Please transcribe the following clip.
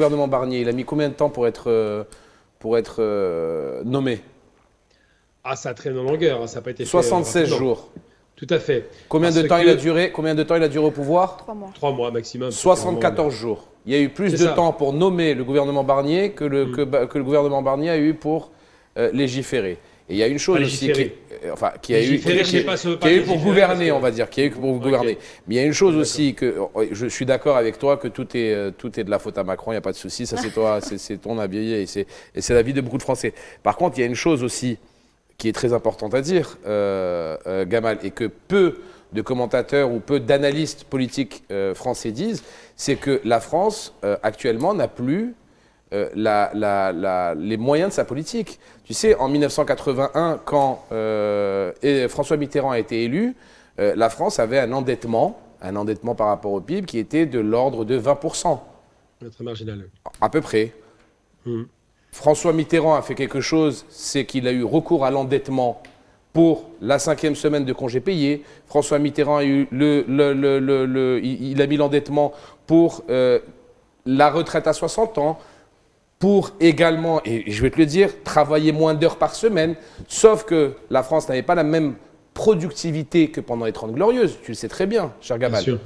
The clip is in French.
gouvernement Barnier, il a mis combien de temps pour être nommé? Ah, ça traîne en longueur, hein, ça n'a pas été fait 76 rapidement. jours. Tout à fait. Combien de Parce temps que il a duré? Combien de temps il a duré au pouvoir? 3 mois. 3 mois maximum. 74 jours. Il y a eu plus C'est de ça. temps pour nommer le gouvernement Barnier que le gouvernement Barnier a eu pour légiférer. Et il y a une chose Pas aussi légiférer. qui a eu Légiférer, je sais pas, ça veut pas qui a eu pour légiférer, gouverner, parce que- on va dire, qui a eu pour Ok. gouverner. Mais il y a une chose D'accord. aussi que je suis d'accord avec toi que tout est de la faute à Macron, il n'y a pas de souci, ça c'est toi, c'est ton avis et c'est l'avis de beaucoup de Français. Par contre, il y a une chose aussi qui est très importante à dire, Gamal, et que peu de commentateurs ou peu d'analystes politiques français disent, c'est que la France, actuellement, n'a plus les moyens de sa politique. Tu sais, en 1981, quand François Mitterrand a été élu, la France avait un endettement par rapport au PIB qui était de l'ordre de 20%, Très marginal. à peu près. Mhm. François Mitterrand a fait quelque chose, c'est qu'il a eu recours à l'endettement pour la 5e semaine de congés payés. François Mitterrand a eu il a mis l'endettement pour la retraite à 60 ans, pour également, et je vais te le dire, travailler moins d'heures par semaine, sauf que la France n'avait pas la même productivité que pendant les 30 Glorieuses. Tu le sais très bien, cher Bien Gamal. sûr.